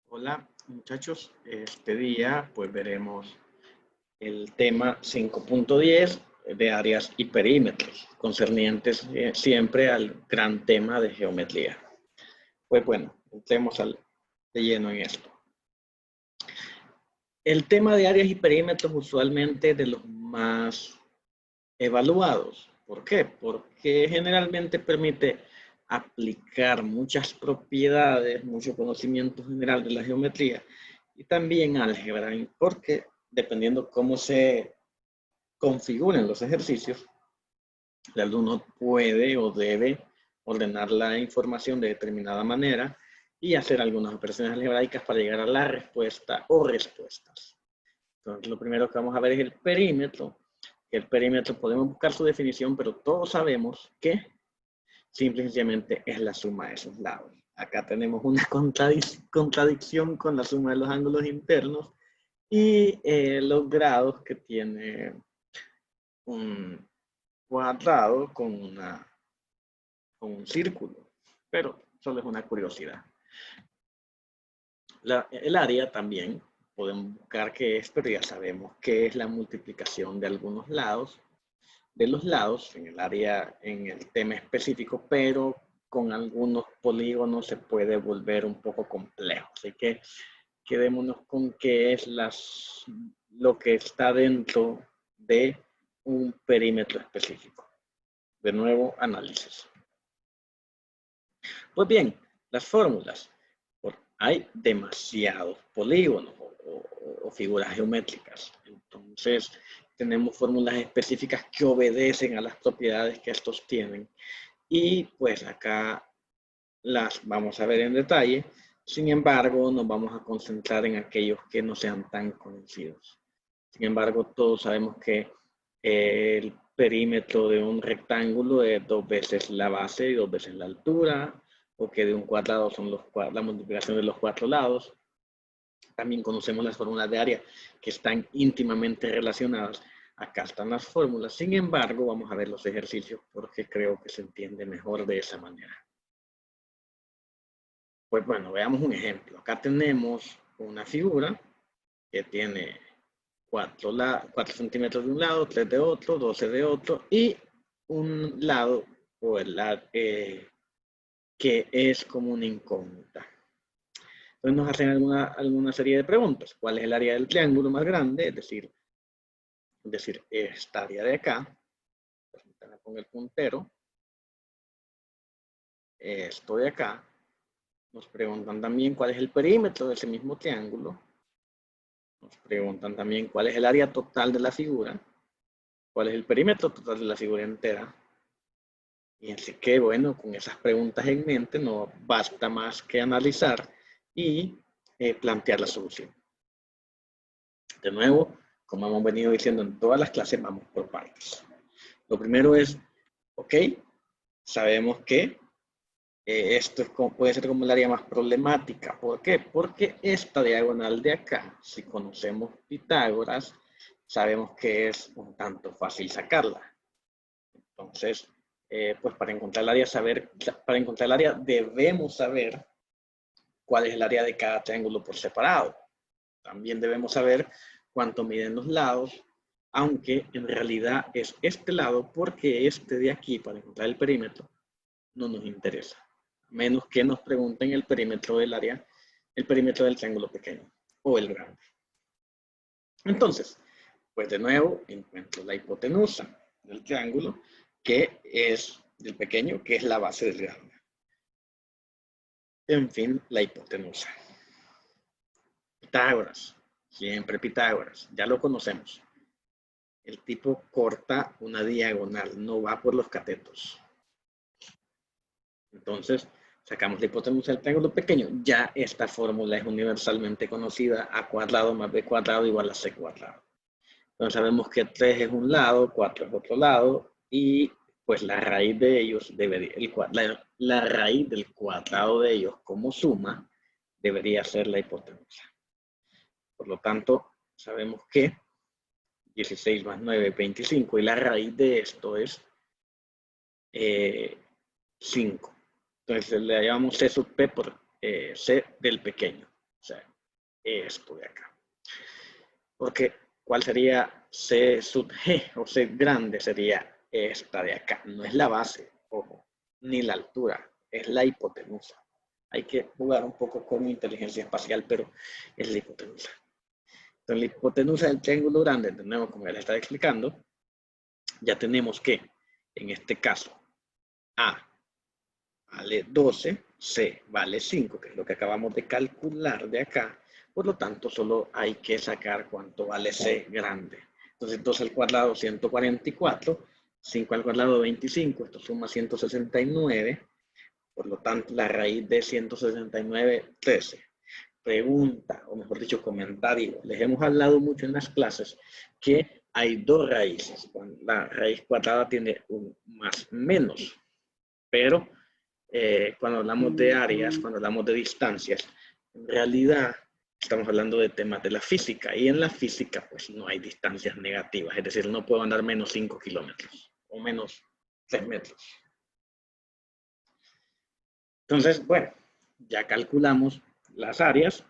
Hola muchachos, este día pues veremos el tema 5.10 de áreas y perímetros, concernientes siempre al gran tema de geometría. Pues bueno, entremos de lleno en esto. El tema de áreas y perímetros usualmente de los más evaluados. ¿Por qué? Porque generalmente permite aplicar muchas propiedades, mucho conocimiento general de la geometría y también álgebra, porque dependiendo cómo se configuren los ejercicios, el alumno puede o debe ordenar la información de determinada manera y hacer algunas operaciones algebraicas para llegar a la respuesta o respuestas. Entonces, lo primero que vamos a ver es el perímetro. El perímetro podemos buscar su definición, pero todos sabemos que simple y sencillamente es la suma de esos lados. Acá tenemos una contradicción con la suma de los ángulos internos y los grados que tiene un cuadrado con un círculo. Pero solo es una curiosidad. El área también podemos buscar qué es, pero ya sabemos que es la multiplicación de algunos lados, de los lados en el área, en el tema específico, pero con algunos polígonos se puede volver un poco complejo. Así que quedémonos con qué es lo que está dentro de un perímetro específico. De nuevo, análisis. Pues bien, las fórmulas. Hay demasiados polígonos o figuras geométricas. Entonces, tenemos fórmulas específicas que obedecen a las propiedades que estos tienen. Y pues acá las vamos a ver en detalle. Sin embargo, nos vamos a concentrar en aquellos que no sean tan conocidos. Sin embargo, todos sabemos que el perímetro de un rectángulo es 2 veces la base y 2 veces la altura, o que de un cuadrado son la multiplicación de los 4 lados. También conocemos las fórmulas de área que están íntimamente relacionadas. Acá están las fórmulas. Sin embargo, vamos a ver los ejercicios porque creo que se entiende mejor de esa manera. Pues bueno, veamos un ejemplo. Acá tenemos una figura que tiene 4 centímetros de un lado, 3 de otro, 12 de otro y un lado o el lado que es como una incógnita. Entonces nos hacen alguna serie de preguntas. ¿Cuál es el área del triángulo más grande? Es decir, esta área de acá. Permítanme poner el puntero. Esto de acá. Nos preguntan también cuál es el perímetro de ese mismo triángulo. Nos preguntan también cuál es el área total de la figura. ¿Cuál es el perímetro total de la figura entera? Y así que, bueno, con esas preguntas en mente no basta más que analizar y plantear la solución. De nuevo, como hemos venido diciendo en todas las clases, vamos por partes. Lo primero es, ok, sabemos que esto puede ser como el área más problemática. ¿Por qué? Porque esta diagonal de acá, si conocemos Pitágoras, sabemos que es un tanto fácil sacarla. Entonces, pues para encontrar el área debemos saber cuál es el área de cada triángulo por separado. También debemos saber cuánto miden los lados, aunque en realidad es este lado porque este de aquí, para encontrar el perímetro, no nos interesa. Menos que nos pregunten el perímetro del área, el perímetro del triángulo pequeño o el grande. Entonces, pues de nuevo encuentro la hipotenusa del triángulo, que es del pequeño, que es la base del grande. En fin, la hipotenusa. Pitágoras, siempre Pitágoras, ya lo conocemos. El tipo corta una diagonal, no va por los catetos. Entonces, sacamos la hipotenusa del triángulo pequeño. Ya esta fórmula es universalmente conocida: a cuadrado más b cuadrado igual a c cuadrado. Entonces sabemos que 3 es un lado, 4 es otro lado, y pues la raíz de ellos debería, la raíz del cuadrado de ellos como suma debería ser la hipotenusa. Por lo tanto, sabemos que 16 más 9 es 25 y la raíz de esto es 5. Entonces le llamamos C sub P por C del pequeño, sea, esto de acá. Porque, ¿cuál sería C sub G o C grande? Sería esta de acá. No es la base, ojo, ni la altura, es la hipotenusa. Hay que jugar un poco con inteligencia espacial, pero es la hipotenusa. Entonces, la hipotenusa del triángulo grande, de nuevo, como ya les estaba explicando, ya tenemos que, en este caso, A vale 12, C vale 5, que es lo que acabamos de calcular de acá. Por lo tanto, solo hay que sacar cuánto vale C grande. Entonces, 2 al cuadrado, 144. 5 al cuadrado, 25. Esto suma 169. Por lo tanto, la raíz de 169, 13. Pregunta, o mejor dicho, comentario. Les hemos hablado mucho en las clases que hay dos raíces. La raíz cuadrada tiene un más menos. Pero cuando hablamos de áreas, cuando hablamos de distancias, en realidad estamos hablando de temas de la física. Y en la física, pues no hay distancias negativas. Es decir, no puedo andar menos 5 kilómetros o menos 3 metros. Entonces, bueno, ya calculamos las áreas.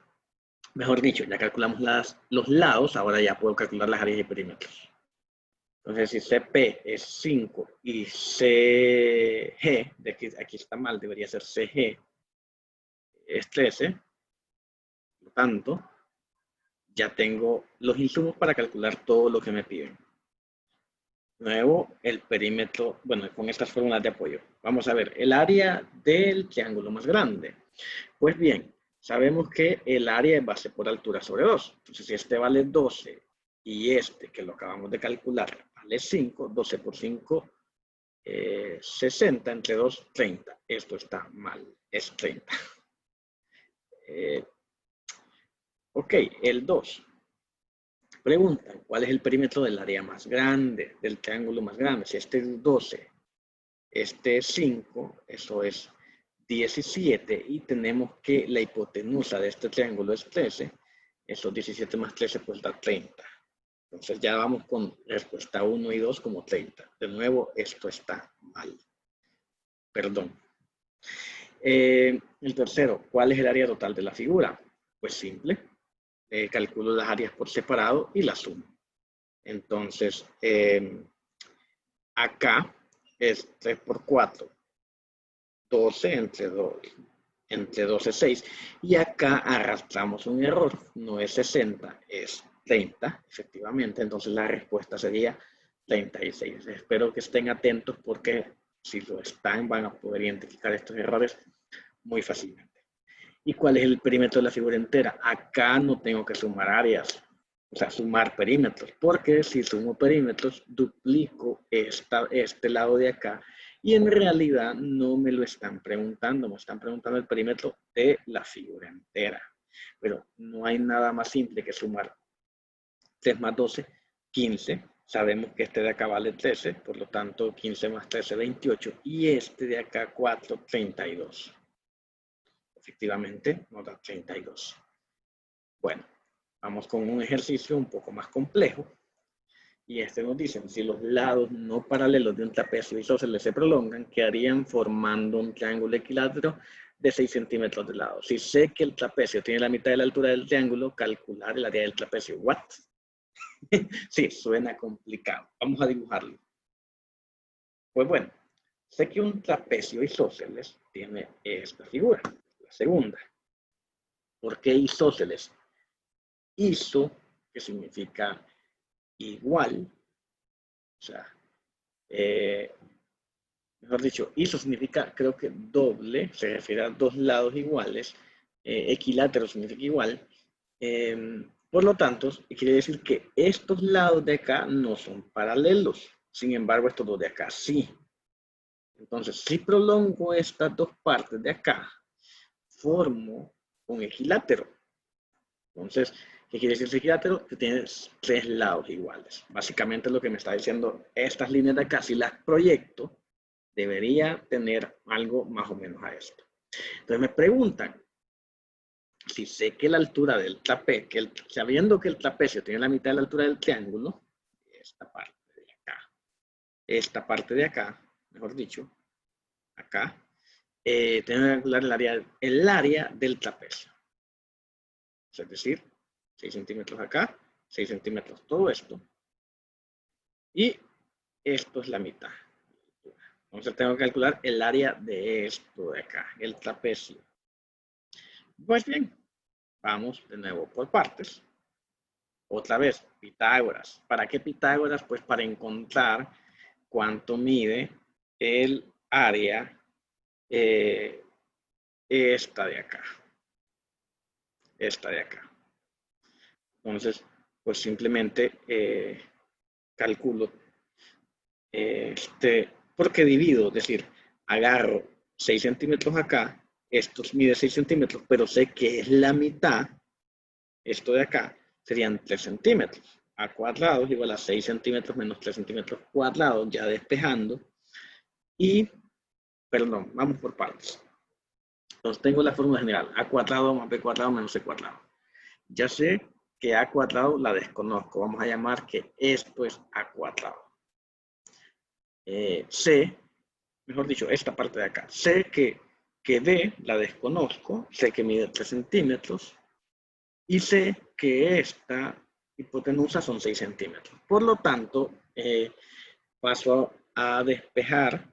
Mejor dicho, ya calculamos los lados. Ahora ya puedo calcular las áreas y perímetros. Entonces, si CP es 5 y CG, aquí está mal, debería ser CG, es 13. Por lo tanto, ya tengo los insumos para calcular todo lo que me piden. Nuevo, el perímetro, bueno, con estas fórmulas de apoyo. Vamos a ver, el área del triángulo más grande. Pues bien, sabemos que el área es base por altura sobre 2. Entonces, si este vale 12 y este, que lo acabamos de calcular, vale 5, 12 por 5, 60, entre 2, 30. Esto está mal, es 30. Ok, el 2. Preguntan, ¿cuál es el perímetro del área más grande, del triángulo más grande? Si este es 12, este es 5, eso es 17, y tenemos que la hipotenusa de este triángulo es 13, esos 17 más 13 pues da 30. Entonces ya vamos con respuesta 1 y 2 como 30. De nuevo, esto está mal. Perdón. El tercero, ¿cuál es el área total de la figura? Pues simple. Calculo las áreas por separado y las sumo. Entonces, acá es 3 por 4, 12 entre 2 es 6. Y acá arrastramos un error, no es 60, es 30, efectivamente. Entonces la respuesta sería 36. Espero que estén atentos porque si lo están van a poder identificar estos errores muy fácilmente. ¿Y cuál es el perímetro de la figura entera? Acá no tengo que sumar áreas, o sea, sumar perímetros, porque si sumo perímetros, duplico este lado de acá, y en realidad no me lo están preguntando, me están preguntando el perímetro de la figura entera. Pero no hay nada más simple que sumar 3 más 12, 15. Sabemos que este de acá vale 13, por lo tanto 15 más 13, 28, y este de acá 4, 32. Efectivamente, nos da 32. Bueno, vamos con un ejercicio un poco más complejo. Y este nos dice, si los lados no paralelos de un trapecio isósceles se prolongan, quedarían formando un triángulo equilátero de 6 centímetros de lado. Si sé que el trapecio tiene la mitad de la altura del triángulo, calcular el área del trapecio. ¿What? Sí, suena complicado. Vamos a dibujarlo. Pues bueno, sé que un trapecio isósceles tiene esta figura, la segunda. ¿Por qué isósceles? Iso, que significa igual, o sea, mejor dicho, iso significa, creo que doble, se refiere a dos lados iguales, equilátero significa igual, por lo tanto, quiere decir que estos lados de acá no son paralelos, sin embargo, estos dos de acá sí. Entonces, si prolongo estas dos partes de acá, formo un equilátero. Entonces, ¿qué quiere decir ese equilátero? Que tiene 3 lados iguales. Básicamente lo que me está diciendo, estas líneas de acá, si las proyecto, debería tener algo más o menos a esto. Entonces me preguntan, si sé que la altura del trapecio, sabiendo que el trapecio tiene la mitad de la altura del triángulo, esta parte de acá, mejor dicho, acá, tengo que calcular el área del trapecio. Es decir, 6 centímetros acá, 6 centímetros todo esto. Y esto es la mitad. Entonces tengo que calcular el área de esto de acá, el trapecio. Pues bien, vamos de nuevo por partes. Otra vez, Pitágoras. ¿Para qué Pitágoras? Pues para encontrar cuánto mide el área esta de acá. Esta de acá. Entonces, pues simplemente calculo porque divido, es decir, agarro 6 centímetros acá, esto mide 6 centímetros, pero sé que es la mitad, esto de acá serían 3 centímetros. A cuadrados igual a 6 centímetros menos 3 centímetros cuadrados, ya despejando. Y, perdón, vamos por partes. Entonces tengo la fórmula general, a cuadrado más b cuadrado menos c cuadrado. Ya sé que a cuadrado la desconozco, vamos a llamar que esto es a cuadrado. C, mejor dicho, esta parte de acá, sé que D la desconozco, sé que mide 3 centímetros y sé que esta hipotenusa son 6 centímetros. Por lo tanto, paso a despejar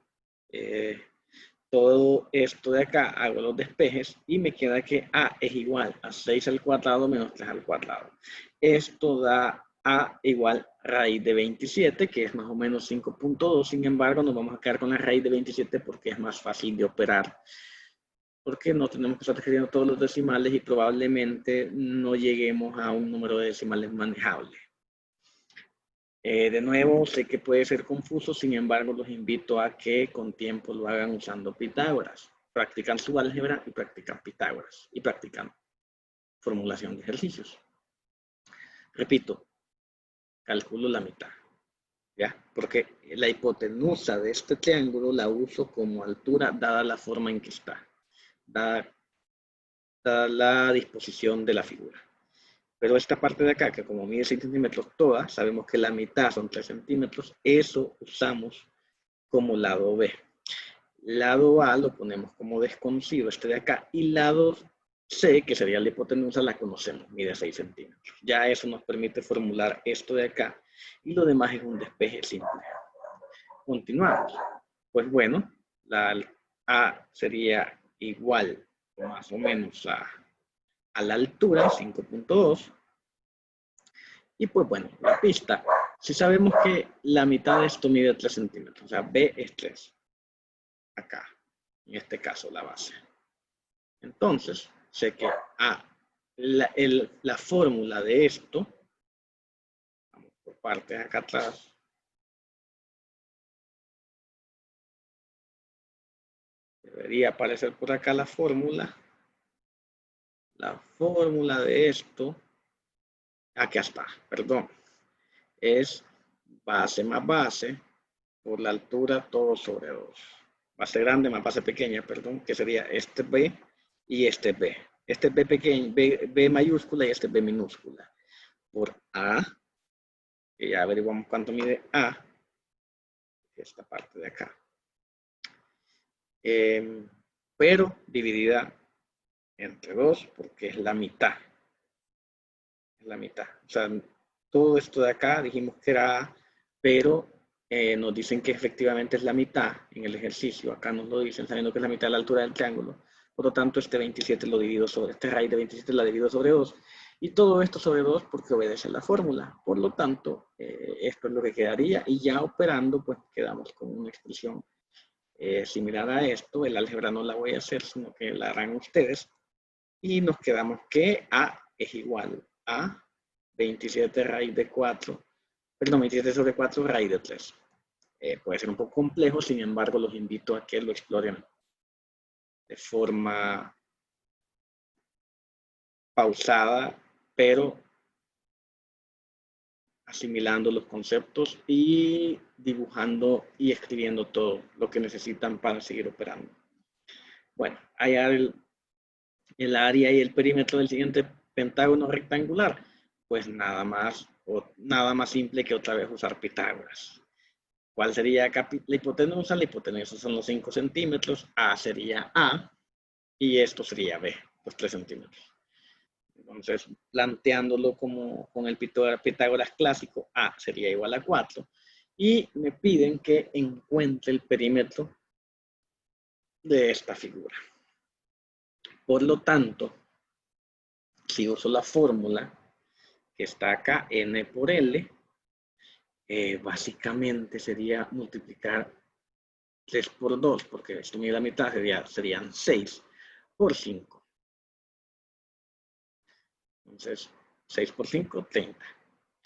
todo esto de acá, hago los despejes y me queda que A es igual a 6 al cuadrado menos 3 al cuadrado. Esto da A igual raíz de 27, que es más o menos 5.2. Sin embargo, nos vamos a quedar con la raíz de 27 porque es más fácil de operar. Porque no tenemos que estar escribiendo todos los decimales y probablemente no lleguemos a un número de decimales manejable. De nuevo, sé que puede ser confuso, sin embargo, los invito a que con tiempo lo hagan usando Pitágoras. Practican su álgebra y practican Pitágoras. Y practican formulación de ejercicios. Repito, calculo la mitad. ¿Ya? Porque la hipotenusa de este triángulo la uso como altura dada la forma en que está. Dada la disposición de la figura. Pero esta parte de acá, que como mide 6 centímetros toda, sabemos que la mitad son 3 centímetros, eso usamos como lado B. Lado A lo ponemos como desconocido, este de acá, y lado C, que sería la hipotenusa, la conocemos, mide 6 centímetros. Ya eso nos permite formular esto de acá, y lo demás es un despeje simple. Continuamos. Pues bueno, la A sería igual, más o menos, a la altura, 5.2. Y pues bueno, la pista. Si sabemos que la mitad de esto mide 3 centímetros, o sea, B es 3. Acá, en este caso, la base. Entonces, sé que la fórmula de esto, vamos por partes acá atrás, debería aparecer por acá la fórmula. La fórmula de esto, aquí está, perdón, es base más base por la altura todo sobre 2. Base grande más base pequeña, perdón, que sería este B y este B. Este B pequeño, B mayúscula y este B minúscula. Por A, que ya averiguamos cuánto mide A, esta parte de acá. Pero dividida entre 2 porque es la mitad. Es la mitad. O sea, todo esto de acá dijimos que era A, pero nos dicen que efectivamente es la mitad en el ejercicio. Acá nos lo dicen sabiendo que es la mitad de la altura del triángulo. Por lo tanto, este 27 lo divido sobre, este raíz de 27 la divido sobre 2. Y todo esto sobre 2 porque obedece la fórmula. Por lo tanto, esto es lo que quedaría. Y ya operando, pues quedamos con una expresión similar a esto. El álgebra no la voy a hacer, sino que la harán ustedes. Y nos quedamos que A es igual a 27 raíz de 4. Perdón, 27 sobre 4 raíz de 3. Puede ser un poco complejo, sin embargo, los invito a que lo exploren de forma pausada, pero asimilando los conceptos y dibujando y escribiendo todo lo que necesitan para seguir operando. Bueno, allá el área y el perímetro del siguiente pentágono rectangular, pues nada más simple que otra vez usar Pitágoras. ¿Cuál sería la hipotenusa? La hipotenusa son los 5 centímetros, A sería A y esto sería B, los 3 centímetros. Entonces, planteándolo como con el Pitágoras clásico, A sería igual a 4. Y me piden que encuentre el perímetro de esta figura. Por lo tanto, si uso la fórmula que está acá, n por L, básicamente sería multiplicar 3 por 2, porque esto mide la mitad, serían 6 por 5. Entonces, 6 por 5, 30.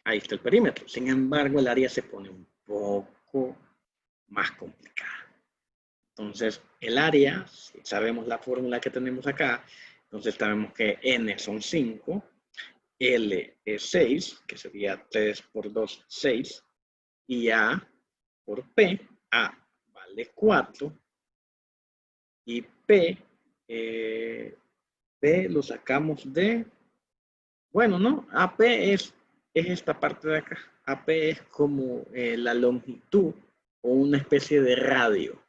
Ahí está el perímetro. Sin embargo, el área se pone un poco más complicada. Entonces, el área, si sabemos la fórmula que tenemos acá, entonces sabemos que n son 5, L es 6, que sería 3 por 2, 6, y A por P, A vale 4, y P lo sacamos de, bueno, ¿no? AP es esta parte de acá. AP es como la longitud o una especie de radio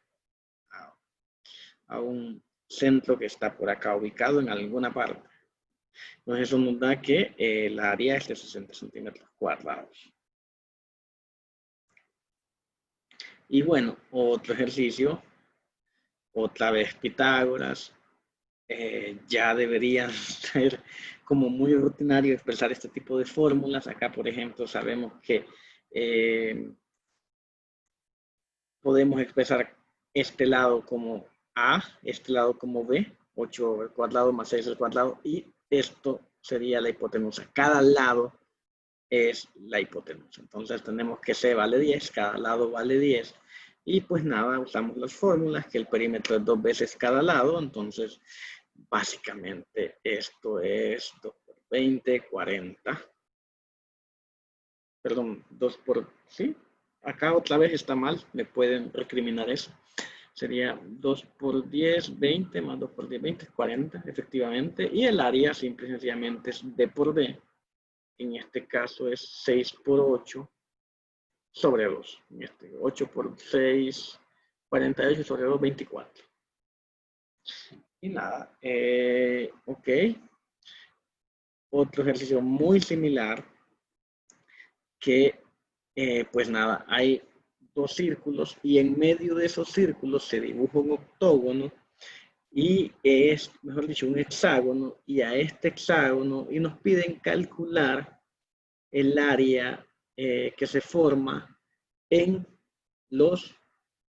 a un centro que está por acá ubicado en alguna parte. Entonces eso nos da que el área es de 60 centímetros cuadrados. Y bueno, otro ejercicio, otra vez Pitágoras, ya deberían ser como muy rutinario expresar este tipo de fórmulas. Acá, por ejemplo, sabemos que podemos expresar este lado como A, este lado como B, 8 al cuadrado más 6 al cuadrado, y esto sería la hipotenusa. Cada lado es la hipotenusa. Entonces tenemos que C vale 10, cada lado vale 10, y pues nada, usamos las fórmulas, que el perímetro es 2 veces cada lado, entonces básicamente esto es 2 por 20, 40. Perdón, 2 por, ¿sí? Acá otra vez está mal, me pueden recriminar eso. Sería 2 por 10, 20, más 2 por 10, 20, 40, efectivamente. Y el área simple y sencillamente es D por D. En este caso es 6 por 8 sobre 2. 8 por 6, 48 sobre 2, 24. Y nada, ok. Otro ejercicio muy similar que, pues nada, hay dos círculos y en medio de esos círculos se dibuja un octógono y es, mejor dicho, un hexágono, y a este hexágono, y nos piden calcular el área que se forma en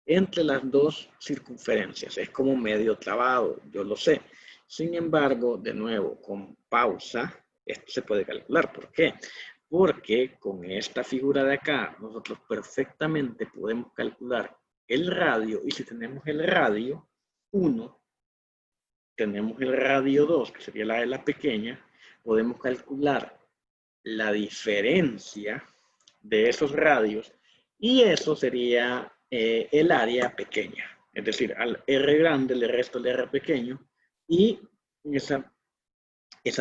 entre las dos circunferencias. Es como medio trabado, yo lo sé. Sin embargo, de nuevo, con pausa, esto se puede calcular. ¿Por qué? Porque con esta figura de acá, nosotros perfectamente podemos calcular el radio, y si tenemos el radio 1, tenemos el radio 2, que sería la de la pequeña, podemos calcular la diferencia de esos radios, y eso sería el área pequeña. Es decir, al R grande le resto el R pequeño, y esa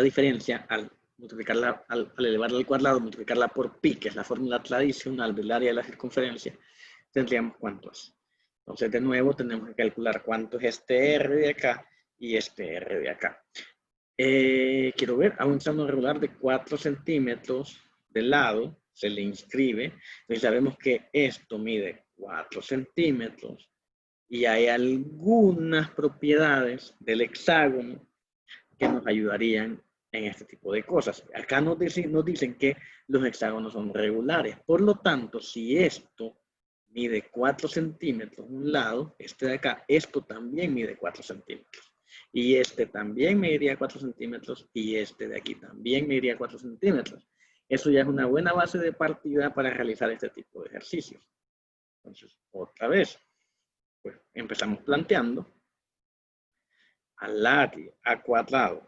diferencia, al multiplicarla, al elevarla al cuadrado, multiplicarla por pi, que es la fórmula tradicional del área de la circunferencia, tendríamos cuánto es. Entonces, de nuevo, tenemos que calcular cuánto es este R de acá y este R de acá. Quiero ver, a un examen regular de 4 centímetros de lado se le inscribe. Entonces sabemos que esto mide 4 centímetros y hay algunas propiedades del hexágono que nos ayudarían en este tipo de cosas. Acá nos dicen que los hexágonos son regulares. Por lo tanto, si esto mide 4 centímetros un lado, este de acá, esto también mide 4 centímetros. Y este también mediría 4 centímetros y este de aquí también mediría 4 centímetros. Eso ya es una buena base de partida para realizar este tipo de ejercicios. Entonces, otra vez, pues empezamos planteando al área a cuadrado,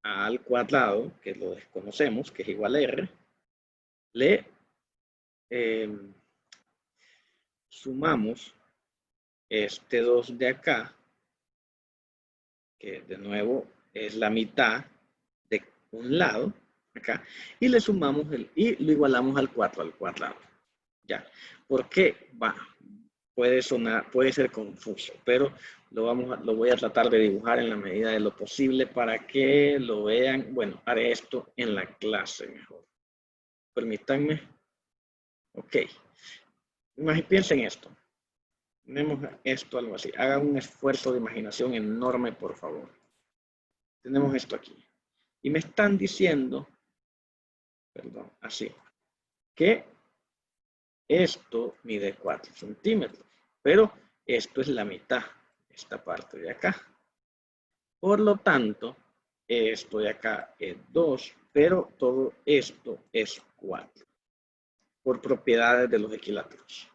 al cuadrado, que lo desconocemos, que es igual a R, le sumamos este 2 de acá, que de nuevo es la mitad de un lado, acá, y le sumamos y lo igualamos al 4 al cuadrado. Ya, ¿por qué? puede ser confuso, pero lo voy a tratar de dibujar en la medida de lo posible para que lo vean. Bueno, haré esto en la clase mejor. Permítanme. Ok. Piensen esto. Tenemos esto, algo así. Hagan un esfuerzo de imaginación enorme, por favor. Tenemos esto aquí. Y me están diciendo, perdón, así, que esto mide 4 centímetros, pero esto es la mitad, esta parte de acá. Por lo tanto, esto de acá es 2, pero todo esto es 4, por propiedades de los equiláteros.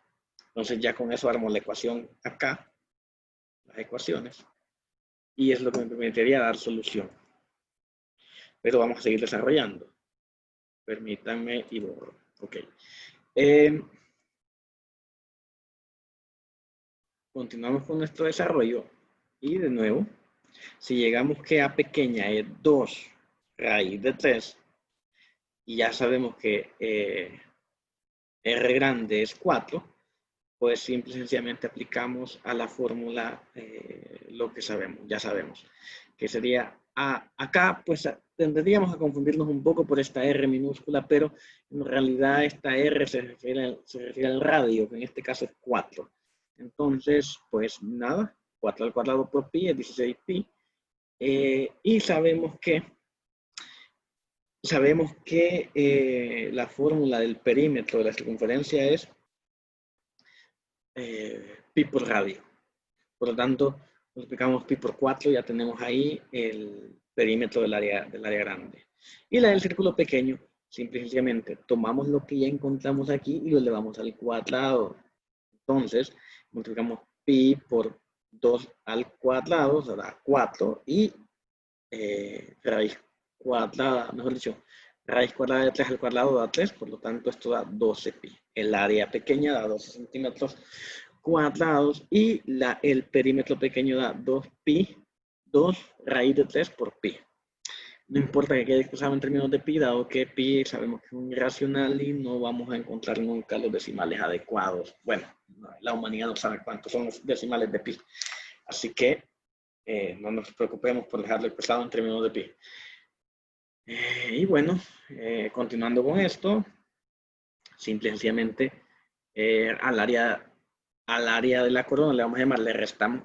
Entonces ya con eso armo la ecuación acá, las ecuaciones, y es lo que me permitiría dar solución. Pero vamos a seguir desarrollando. Permítanme y borro. Ok. Continuamos con nuestro desarrollo y de nuevo, si llegamos que A pequeña es 2 raíz de 3 y ya sabemos que R grande es 4, pues simple y sencillamente aplicamos a la fórmula lo que sabemos, ya sabemos, que sería A. Acá pues tendríamos a confundirnos un poco por esta R minúscula, pero en realidad esta R se refiere al radio, que en este caso es 4. Entonces, pues nada, 4 al cuadrado por pi es 16 pi. Y sabemos que la fórmula del perímetro de la circunferencia es pi por radio. Por lo tanto, multiplicamos pi por 4, ya tenemos ahí el perímetro del área grande. Y la del círculo pequeño, simple y sencillamente, tomamos lo que ya encontramos aquí y lo elevamos al cuadrado. Entonces, multiplicamos pi por 2 al cuadrado, o sea, da 4, y raíz cuadrada, mejor dicho, raíz cuadrada de 3 al cuadrado da 3, por lo tanto esto da 12 pi. El área pequeña da 12 centímetros cuadrados y el perímetro pequeño da 2 pi, 2 raíz de 3 por pi. No importa que quede expresado en términos de pi, dado que pi sabemos que es un irracional y no vamos a encontrar nunca los decimales adecuados. Bueno, la humanidad no sabe cuántos son los decimales de pi. Así que no nos preocupemos por dejarlo expresado en términos de pi. Y bueno, continuando con esto, simple y sencillamente al área de la corona le vamos a llamar, a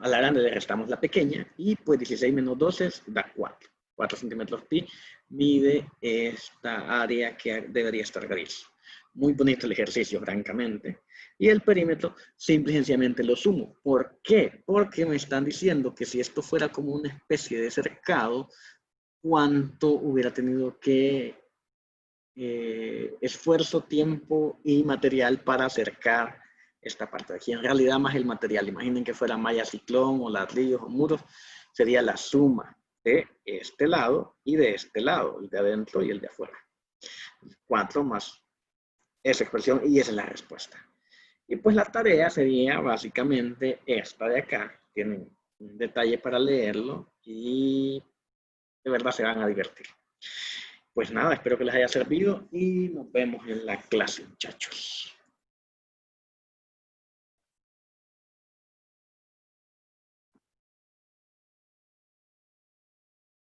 la grande le restamos la pequeña y pues 16 menos 12 da 4. 4 centímetros pi mide esta área que debería estar gris. Muy bonito el ejercicio, francamente. Y el perímetro, simple y sencillamente lo sumo. ¿Por qué? Porque me están diciendo que si esto fuera como una especie de cercado, ¿cuánto hubiera tenido que esfuerzo, tiempo y material para acercar esta parte de aquí? En realidad más el material. Imaginen que fuera malla ciclón o ladrillos o muros. Sería la suma de este lado y de este lado, el de adentro y el de afuera. 4 más esa expresión y esa es la respuesta. Y pues la tarea sería básicamente esta de acá. Tienen un detalle para leerlo y de verdad se van a divertir. Pues nada, espero que les haya servido y nos vemos en la clase, muchachos.